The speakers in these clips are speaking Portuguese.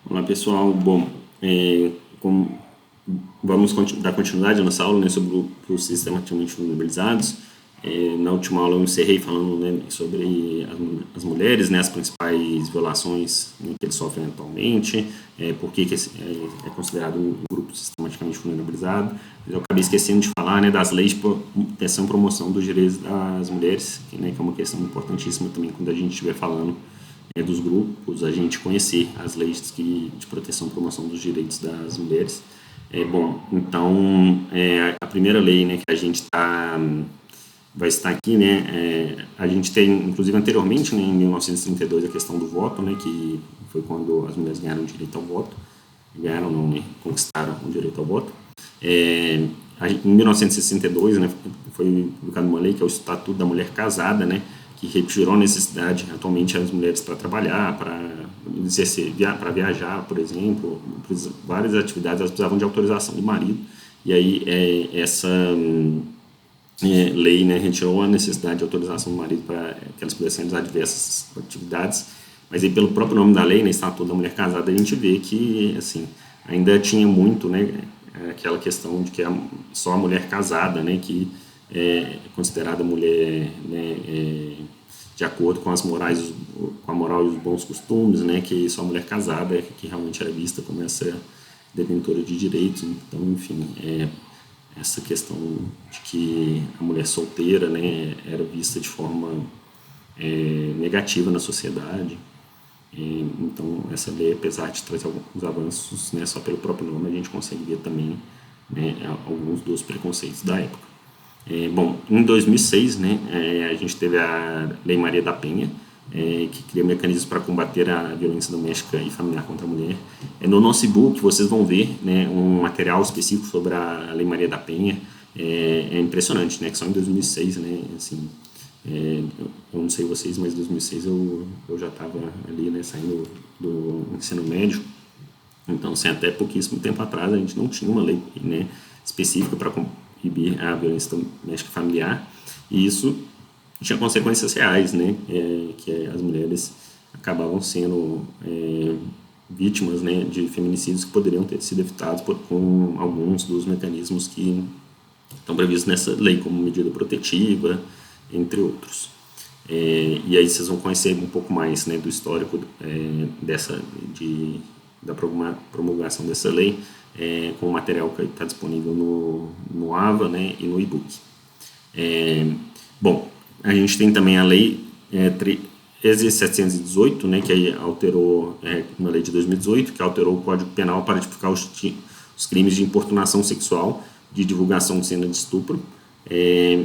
Olá pessoal, bom, como vamos dar continuidade à nossa aula, né, sobre os sistematicamente vulnerabilizados. Na última aula eu encerrei falando, né, sobre as mulheres, né, as principais violações, né, que eles sofrem atualmente, por que é considerado um grupo sistematicamente vulnerabilizado. Eu acabei esquecendo de falar, né, das leis de proteção e promoção dos direitos das mulheres, que é uma questão importantíssima também quando a gente estiver falando dos grupos, a gente conhecer as leis de proteção e promoção dos direitos das mulheres. Bom, então, a primeira lei, né, que a gente vai estar aqui, né, a gente tem, inclusive anteriormente, né, em 1932, a questão do voto, né, que foi quando as mulheres ganharam o direito ao voto, ganharam não, né, conquistaram o direito ao voto. Em 1962, né, foi publicada uma lei que é o Estatuto da Mulher Casada, né, que retirou a necessidade atualmente das mulheres para trabalhar, para viajar, por exemplo, várias atividades elas precisavam de autorização do marido, e aí essa lei, né, retirou a necessidade de autorização do marido para que elas pudessem realizar diversas atividades, mas aí pelo próprio nome da lei, né, Estatuto da Mulher Casada, a gente vê que assim ainda tinha muito, né, aquela questão de que é só a mulher casada, né, que é considerada mulher, né, de acordo com com a moral e os bons costumes, né, que só a mulher casada é que realmente era vista como essa detentora de direitos. Então, enfim, essa questão de que a mulher solteira, né, era vista de forma negativa na sociedade. Então, essa lei, apesar de trazer alguns avanços, né, só pelo próprio nome, a gente consegue ver também, né, alguns dos preconceitos da época. Bom, em 2006, né, a gente teve a Lei Maria da Penha, que cria mecanismos para combater a violência doméstica e familiar contra a mulher. No nosso e-book vocês vão ver, né, um material específico sobre a Lei Maria da Penha. É impressionante, né, que só em 2006, né, assim, eu não sei vocês, mas em 2006 eu já estava ali, né, saindo do ensino médio. Então, assim, até pouquíssimo tempo atrás a gente não tinha uma lei, né, específica para coibir a violência doméstica familiar, e isso tinha consequências reais, né, que as mulheres acabavam sendo vítimas, né, de feminicídios que poderiam ter sido evitados com alguns dos mecanismos que estão previstos nessa lei, como medida protetiva, entre outros. E aí vocês vão conhecer um pouco mais, né, do histórico da promulgação dessa lei, com o material que está disponível no AVA, né, e no e-book. Bom, a gente tem também a lei 13.718, né, que aí alterou, uma lei de 2018, que alterou o Código Penal para tipificar os crimes de importunação sexual, de divulgação de cena de estupro.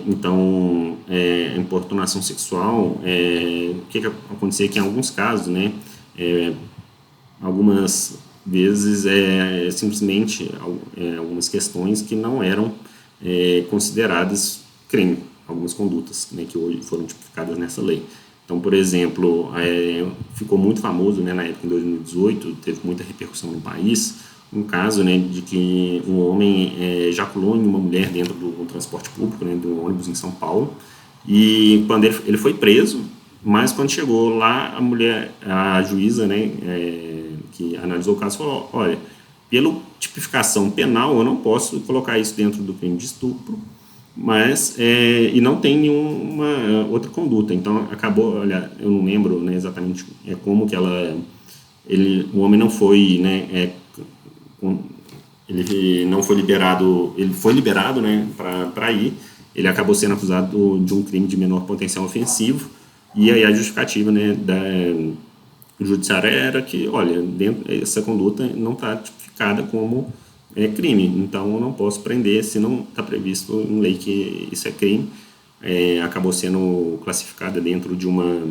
Então, a importunação sexual, o que acontecia que em alguns casos, né, algumas vezes simplesmente algumas questões que não eram consideradas crime, algumas condutas, né, que hoje foram tipificadas nessa lei. Então, por exemplo, ficou muito famoso, né, na época em 2018, teve muita repercussão no país, um caso, né, de que um homem ejaculou em uma mulher dentro do transporte público, né, de um ônibus em São Paulo, e quando ele foi preso, mas quando chegou lá, a juíza, né, que analisou o caso, falou: olha, pela tipificação penal, eu não posso colocar isso dentro do crime de estupro, mas e não tem nenhuma outra conduta. Então acabou, olha, eu não lembro, né, exatamente como que o homem não foi, né, ele não foi liberado, ele foi liberado, né, para ir, ele acabou sendo acusado de um crime de menor potencial ofensivo, e aí a justificativa, né, do judiciário era que, olha, essa conduta não está tipificada como crime, então eu não posso prender se não está previsto em lei que isso é crime. Acabou sendo classificada dentro de um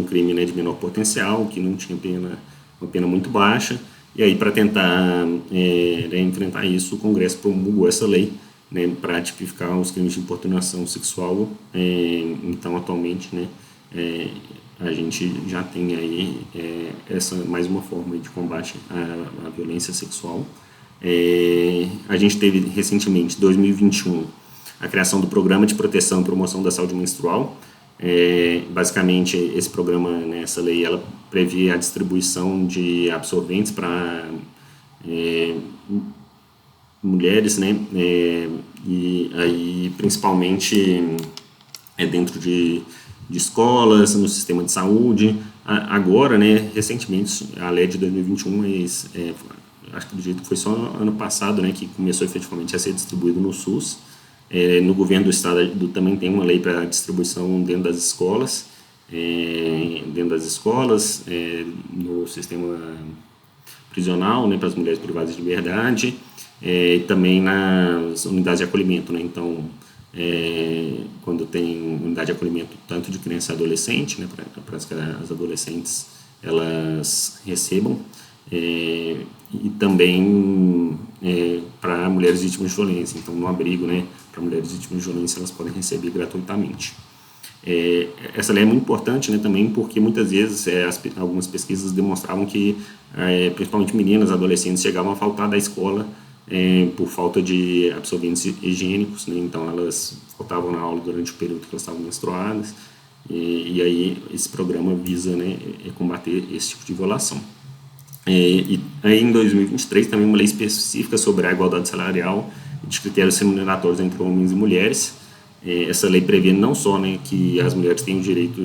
crime, né, de menor potencial, que não tinha uma pena muito baixa, e aí para tentar enfrentar isso, o Congresso promulgou essa lei, né, para tipificar os crimes de importunação sexual. Então atualmente, né, a gente já tem aí essa mais uma forma de combate à violência sexual. A gente teve recentemente, 2021, a criação do Programa de Proteção e Promoção da Saúde Menstrual, Basicamente, esse programa, né, essa lei, ela prevê a distribuição de absorventes para mulheres, né, e aí principalmente dentro de escolas, no sistema de saúde. Agora, né, recentemente, a lei de 2021, mas acho que do jeito que foi só ano passado, né, que começou efetivamente a ser distribuído no SUS. No governo do estado também tem uma lei para distribuição dentro das escolas, no sistema prisional, né, para as mulheres privadas de liberdade, e também nas unidades de acolhimento, né, então quando tem unidade de acolhimento tanto de criança e adolescente, né, para que as adolescentes elas recebam, e também para mulheres vítimas de violência, então no abrigo, né, para mulheres vítimas de violência elas podem receber gratuitamente. Essa lei é muito importante, né, também porque muitas vezes algumas pesquisas demonstravam que principalmente meninas, adolescentes chegavam a faltar da escola por falta de absorventes higiênicos, né, então elas faltavam na aula durante o período que elas estavam menstruadas, e aí esse programa visa, né, combater esse tipo de violação. E aí em 2023 também uma lei específica sobre a igualdade salarial e de critérios remuneratórios entre homens e mulheres. Essa lei prevê não só, né, que as mulheres têm o direito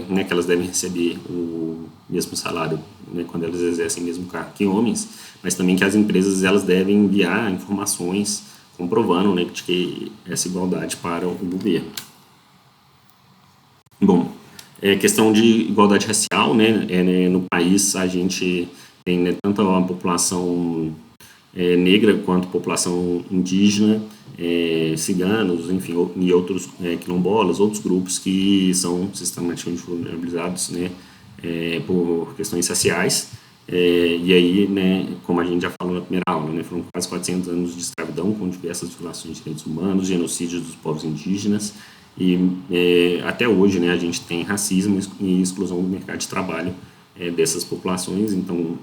né, que elas devem receber o mesmo salário, né, quando elas exercem o mesmo cargo que homens, mas também que as empresas elas devem enviar informações comprovando, né, de que essa igualdade para o governo. Bom, questão de igualdade racial, né, no país a gente tem, né, tanto a população negra quanto a população indígena, ciganos, enfim, e outros quilombolas, outros grupos que são sistematicamente vulnerabilizados, né, por questões raciais. E aí, né, como a gente já falou na primeira aula, né, foram quase 400 anos de escravidão com diversas violações de direitos humanos, genocídios dos povos indígenas, e até hoje, né, a gente tem racismo e exclusão do mercado de trabalho dessas populações. Então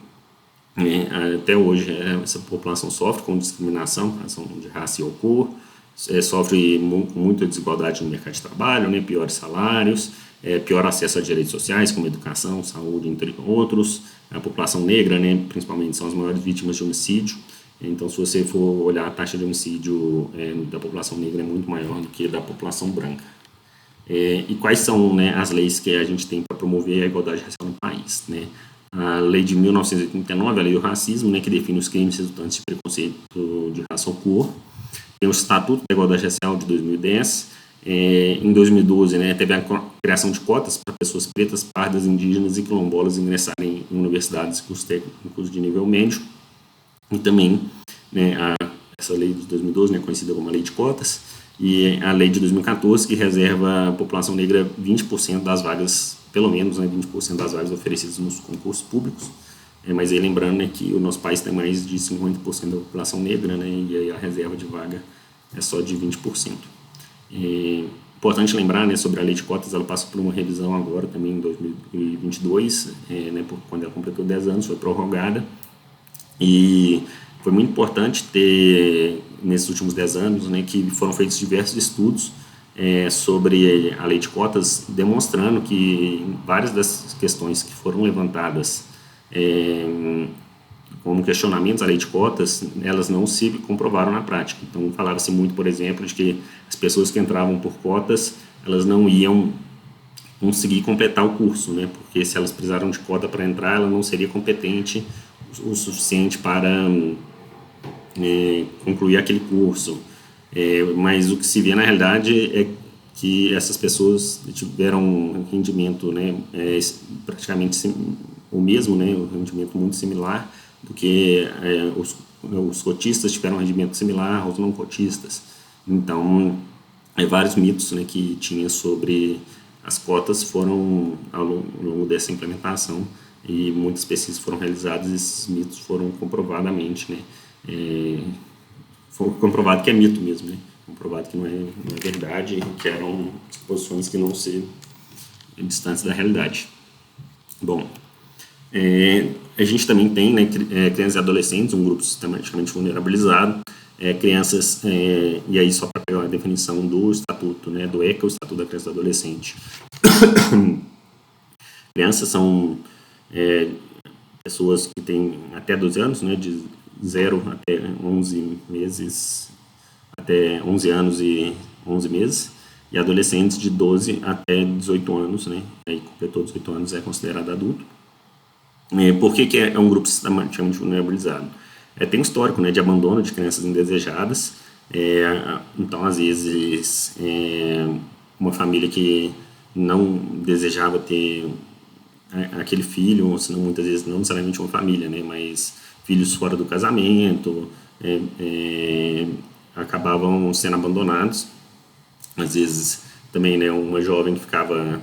até hoje essa população sofre com discriminação, razão de raça e cor, sofre com muita desigualdade no mercado de trabalho, né, piores salários, pior acesso a direitos sociais como educação, saúde, entre outros. A população negra, né, principalmente, são as maiores vítimas de homicídio. Então, se você for olhar a taxa de homicídio da população negra é muito maior do que da população branca. E quais são, né, as leis que a gente tem para promover a igualdade racial no país, né? A lei de 1989, a lei do racismo, né, que define os crimes resultantes de preconceito de raça ou cor. Tem o Estatuto da Igualdade Racial de 2010. Em 2012, né, teve a criação de cotas para pessoas pretas, pardas, indígenas e quilombolas ingressarem em universidades e cursos técnicos de nível médio. E também, né, essa lei de 2012, né, conhecida como a lei de cotas, e a lei de 2014, que reserva à população negra 20% das vagas, pelo menos, né, 20% das vagas oferecidas nos concursos públicos. Mas aí lembrando, né, que o nosso país tem mais de 50% da população negra, né, e aí a reserva de vaga é só de 20%. Importante lembrar, né, sobre a lei de cotas, ela passou por uma revisão agora também em 2022, né, quando ela completou 10 anos, foi prorrogada, e foi muito importante ter, nesses últimos 10 anos, né, que foram feitos diversos estudos sobre a lei de cotas, demonstrando que várias das questões que foram levantadas como questionamentos à lei de cotas, elas não se comprovaram na prática. Então, falava-se muito, por exemplo, de que as pessoas que entravam por cotas, elas não iam conseguir completar o curso, né? Porque se elas precisaram de cota para entrar, ela não seria competente o suficiente para concluir aquele curso. Mas o que se vê na realidade é que essas pessoas tiveram um rendimento, né, praticamente o mesmo, né, um rendimento muito similar do que os cotistas tiveram um rendimento similar aos não cotistas. Então, vários mitos, né, que tinha sobre as cotas foram ao longo dessa implementação, e muitas pesquisas foram realizadas e esses mitos foram comprovadamente, né, foi comprovado que é mito mesmo, né, comprovado que não é verdade, que eram exposições que não se distantes da realidade. Bom, a gente também tem, né, crianças e adolescentes, um grupo sistematicamente vulnerabilizado, crianças, e aí só para pegar a definição do estatuto, né, do ECA, o Estatuto da Criança e do Adolescente. Crianças são pessoas que têm até 12 anos, né, de 0 até 11 meses, até 11 anos e 11 meses, e adolescentes de 12 até 18 anos, né, aí completou 18 anos é considerado adulto. Por que é um grupo sistematicamente vulnerabilizado? Tem um histórico, né, de abandono de crianças indesejadas, então às vezes uma família que não desejava ter aquele filho, ou senão muitas vezes não necessariamente uma família, né, mas filhos fora do casamento, acabavam sendo abandonados. Às vezes também, né, uma jovem que ficava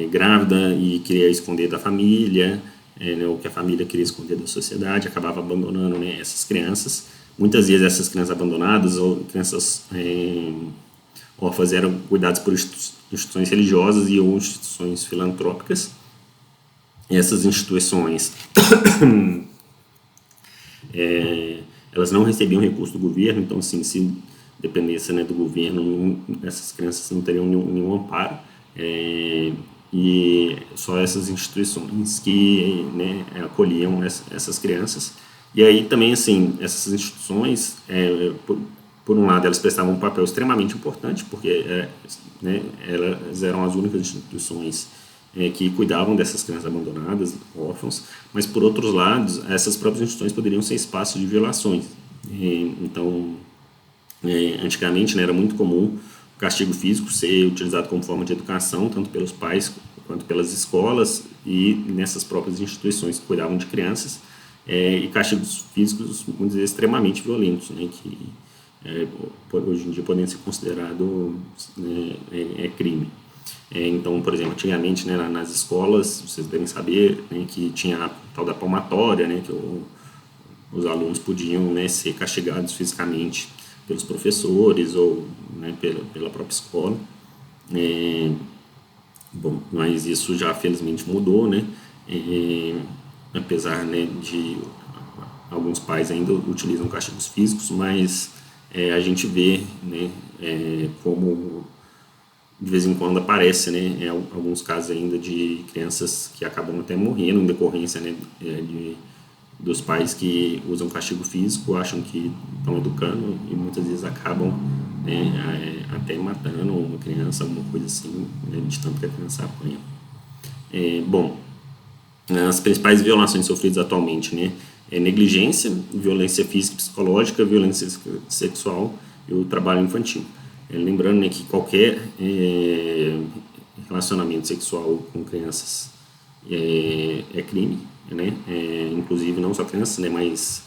grávida e queria esconder da família, né, ou que a família queria esconder da sociedade, acabava abandonando, né, essas crianças. Muitas vezes essas crianças abandonadas ou crianças órfãs eram cuidadas por instituições religiosas e ou instituições filantrópicas. E essas instituições elas não recebiam recurso do governo, então assim, se dependesse, né, do governo, essas crianças não teriam nenhum amparo, e só essas instituições que, né, acolhiam essas crianças. E aí também, assim, essas instituições, por um lado, elas prestavam um papel extremamente importante, porque né, elas eram as únicas instituições que cuidavam dessas crianças abandonadas, órfãos, mas por outros lados, essas próprias instituições poderiam ser espaços de violações. Então, antigamente, né, era muito comum o castigo físico ser utilizado como forma de educação, tanto pelos pais quanto pelas escolas e nessas próprias instituições que cuidavam de crianças, e castigos físicos muitas vezes extremamente violentos, né, que hoje em dia podem ser considerados crime. Então, por exemplo, antigamente, né, nas escolas, vocês devem saber, né, que tinha a tal da palmatória, né, que os alunos podiam, né, ser castigados fisicamente pelos professores ou, né, pela própria escola. Bom, mas isso já felizmente mudou, né, apesar, né, de alguns pais ainda utilizam castigos físicos, mas a gente vê, né, como de vez em quando aparece, né, alguns casos ainda de crianças que acabam até morrendo em decorrência, né, dos pais que usam castigo físico, acham que estão educando e muitas vezes acabam, né, até matando uma criança, alguma coisa assim, né, de tanto que a criança apanha. Bom, as principais violações sofridas atualmente, né, negligência, violência física e psicológica, violência sexual e o trabalho infantil. Lembrando, né, que qualquer relacionamento sexual com crianças é crime, né? Inclusive não só crianças, né, mas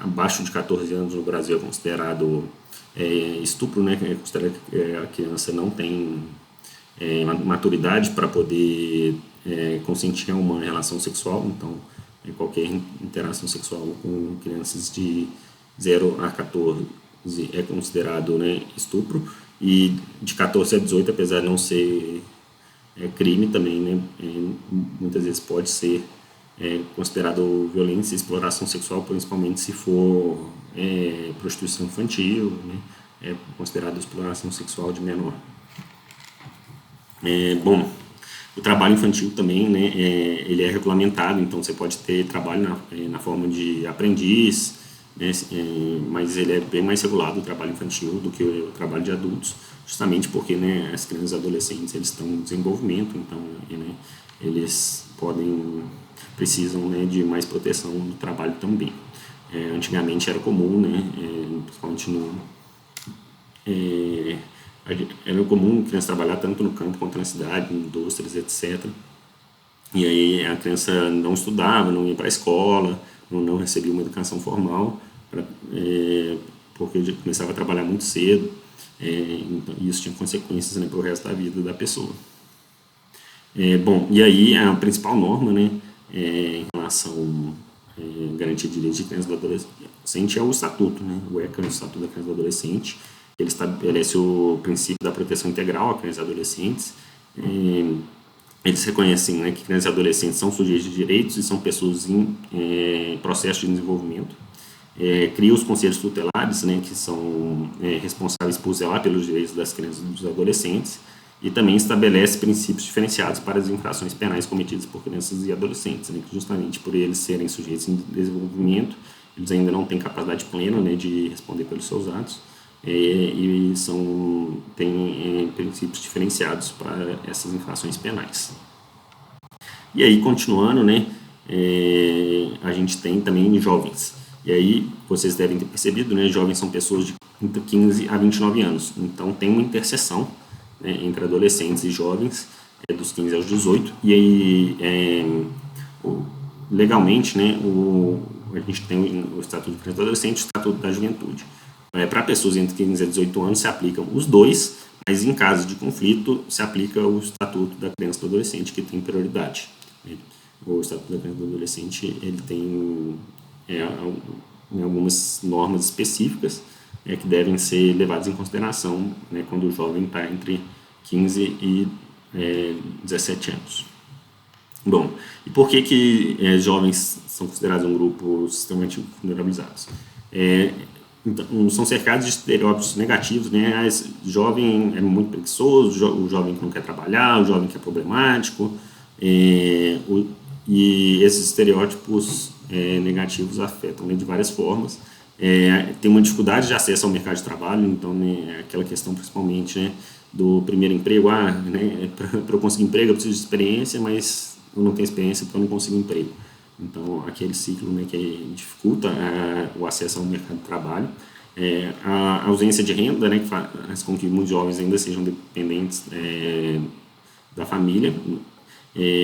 abaixo de 14 anos no Brasil é considerado estupro, né? É considerado que a criança não tem maturidade para poder consentir a uma relação sexual, então qualquer interação sexual com crianças de 0 a 14 é considerado, né, estupro, e de 14 a 18, apesar de não ser crime também, né, muitas vezes pode ser considerado violência e exploração sexual, principalmente se for prostituição infantil, né, é considerado exploração sexual de menor. Bom, o trabalho infantil também, né, ele é regulamentado, então você pode ter trabalho na forma de aprendiz, né, mas ele é bem mais regulado, o trabalho infantil, do que o trabalho de adultos, justamente porque, né, as crianças e adolescentes eles estão em desenvolvimento, então, né, eles precisam, né, de mais proteção do trabalho também. Antigamente era comum, né, principalmente era comum a criança trabalhar tanto no campo quanto na cidade, em indústrias, etc. E aí a criança não estudava, não ia para a escola, não recebia uma educação formal, porque começava a trabalhar muito cedo, então, isso tinha consequências, né, para o resto da vida da pessoa. Bom, e aí a principal norma, né, em relação a garantia de direitos de criança e do adolescente é o estatuto, né, o ECA, o Estatuto da Criança e do Adolescente. Ele estabelece o princípio da proteção integral a crianças e adolescentes. Eles reconhecem, né, que crianças e adolescentes são sujeitos de direitos e são pessoas em processo de desenvolvimento. cria os conselhos tutelares, né, que são responsáveis por zelar pelos direitos das crianças e dos adolescentes, e também estabelece princípios diferenciados para as infrações penais cometidas por crianças e adolescentes, né, que justamente por eles serem sujeitos em desenvolvimento, eles ainda não têm capacidade plena, né, de responder pelos seus atos, e têm princípios diferenciados para essas infrações penais. E aí, continuando, né, a gente tem também jovens. E aí, vocês devem ter percebido, né, jovens são pessoas de 15 a 29 anos. Então, tem uma interseção, né, entre adolescentes e jovens, dos 15 aos 18. E aí, legalmente, né, a gente tem o Estatuto de Criança e Adolescente e o Estatuto da Juventude. Para pessoas entre 15 e 18 anos se aplicam os dois, mas em caso de conflito se aplica o Estatuto da Criança e do Adolescente, que tem prioridade. O Estatuto da Criança e do Adolescente ele tem algumas normas específicas que devem ser levadas em consideração, né, quando o jovem está entre 15 e 17 anos. Bom, e por que jovens são considerados um grupo extremamente vulnerabilizado? Então, são cercados de estereótipos negativos, né? Jovem é muito preguiçoso, o jovem que não quer trabalhar, o jovem que é problemático, e esses estereótipos negativos afetam, né, de várias formas. Tem uma dificuldade de acesso ao mercado de trabalho, então, né, aquela questão principalmente, né, do primeiro emprego, né, para eu conseguir emprego eu preciso de experiência, mas eu não tenho experiência porque eu não consigo emprego. Então, aquele ciclo, né, que dificulta o acesso ao mercado de trabalho. A ausência de renda, né, que faz com que muitos jovens ainda sejam dependentes da família.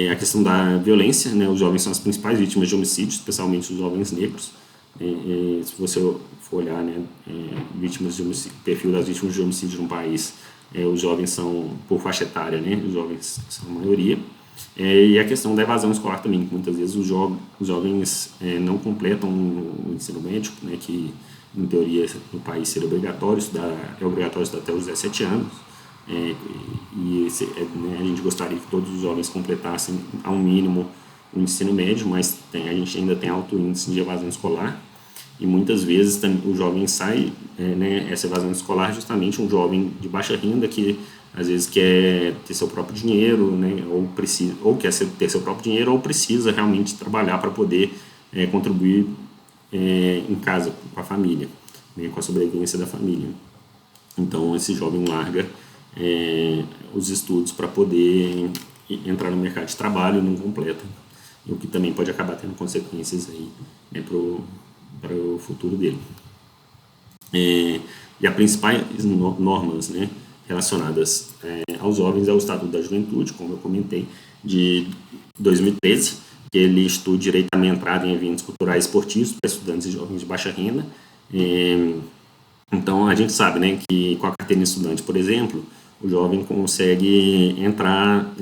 A questão da violência, né, os jovens são as principais vítimas de homicídios, especialmente os jovens negros. Se você for olhar, né, vítimas de homicídio, perfil das vítimas de homicídio no país, os jovens são, por faixa etária, né, os jovens são a maioria. E a questão da evasão escolar também, que muitas vezes os jovens não completam o ensino médio, né, que em teoria no país seria obrigatório estudar, é obrigatório estudar até os 17 anos, né, a gente gostaria que todos os jovens completassem ao mínimo o ensino médio, mas a gente ainda tem alto índice de evasão escolar, e muitas vezes o jovem sai, né, essa evasão escolar justamente um jovem de baixa renda que às vezes quer ter seu próprio dinheiro, né, ou quer ter seu próprio dinheiro, ou precisa realmente trabalhar para poder contribuir em casa com a família, né, com a sobrevivência da família. Então esse jovem larga os estudos para poder entrar no mercado de trabalho e não completa, o que também pode acabar tendo consequências aí, né, para o futuro dele. E as principais normas, né, relacionadas aos jovens é o Estatuto da Juventude, como eu comentei, de 2013, que ele estuda direito à entrada em eventos culturais e esportivos para estudantes e jovens de baixa renda. Então, a gente sabe, né, que com a carteira de estudante, por exemplo, o jovem consegue entrar,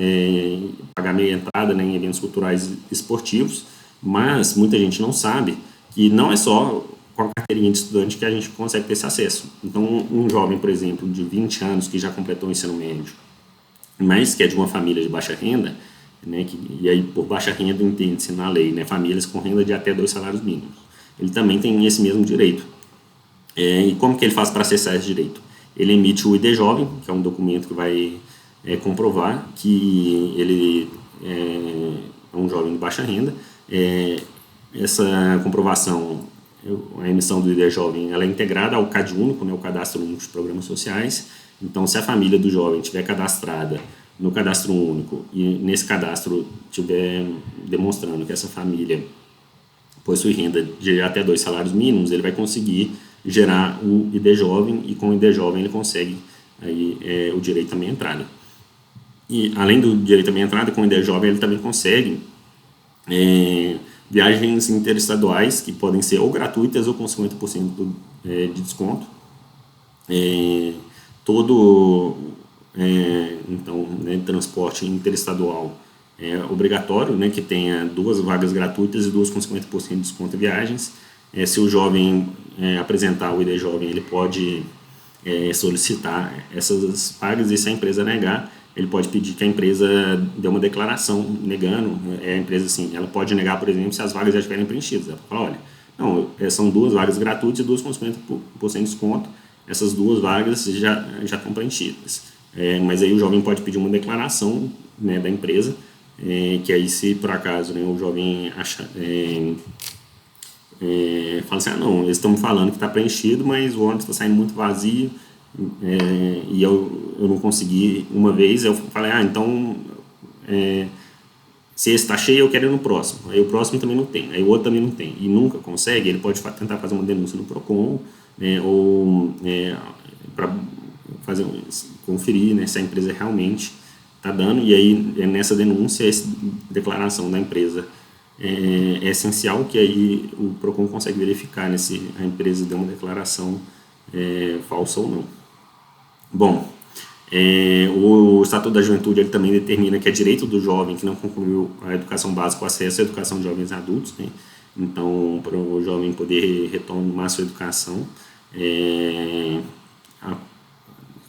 pagar meia entrada, né, em eventos culturais e esportivos, mas muita gente não sabe que não é só com a carteirinha de estudante que a gente consegue ter esse acesso. Então, um jovem, por exemplo, de 20 anos que já completou o ensino médio, mas que é de uma família de baixa renda, né, e aí por baixa renda entende-se na lei, né, famílias com renda de até 2 salários mínimos, ele também tem esse mesmo direito. E como que ele faz para acessar esse direito? Ele emite o ID Jovem, que é um documento que vai comprovar que ele é um jovem de baixa renda. Essa comprovação, a emissão do ID Jovem, ela é integrada ao CAD Único, né, o Cadastro Único de Programas Sociais. Então, se a família do jovem estiver cadastrada no Cadastro Único e nesse cadastro estiver demonstrando que essa família possui renda de até 2 salários mínimos, ele vai conseguir gerar o ID Jovem, e com o ID Jovem ele consegue aí, o direito à meia entrada. E além do direito à meia entrada, com o ID Jovem ele também consegue viagens interestaduais que podem ser ou gratuitas ou com 50% de desconto. Então, né, transporte interestadual é obrigatório, né, que tenha 2 vagas gratuitas e 2 com 50% de desconto em viagens. Se o jovem apresentar o ID Jovem, ele pode solicitar essas vagas, e se a empresa negar, ele pode pedir que a empresa dê uma declaração negando. A empresa, assim, ela pode negar, por exemplo, se as vagas já estiverem preenchidas. Ela fala, olha, Não, são 2 vagas gratuitas e 2 com 50% de desconto. Essas 2 vagas já estão preenchidas. Mas aí o jovem pode pedir uma declaração, né, da empresa, que aí se por acaso, né, o jovem fala assim, não, eles estão me falando que está preenchido, mas o ônibus está saindo muito vazio, e eu não consegui uma vez, eu falei, então se esse está cheio, eu quero ir no próximo. Aí o próximo também não tem, aí o outro também não tem, e nunca consegue, ele pode tentar fazer uma denúncia no Procon, né, ou para conferir, né, se a empresa realmente está dando, e aí nessa denúncia, essa declaração da empresa é essencial, que aí o Procon consegue verificar, né, se a empresa deu uma declaração falsa ou não. Bom, o Estatuto da Juventude ele também determina que é direito do jovem que não concluiu a educação básica o acesso à educação de jovens adultos, né? Então, para o jovem poder retomar a sua educação,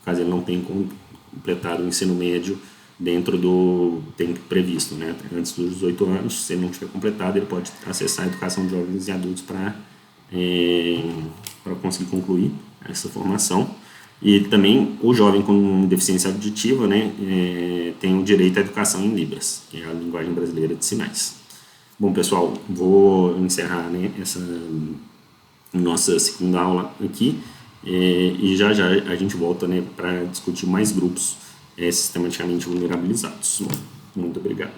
caso ele não tenha completado o ensino médio dentro do tempo previsto, né? Antes dos 18 anos, se ele não tiver completado, ele pode acessar a educação de jovens e adultos para conseguir concluir essa formação. E também o jovem com deficiência auditiva, né, tem o direito à educação em Libras, que é a linguagem brasileira de sinais. Bom, pessoal, vou encerrar, né, essa nossa segunda aula aqui, e já a gente volta, né, para discutir mais grupos sistematicamente vulnerabilizados. Muito obrigado.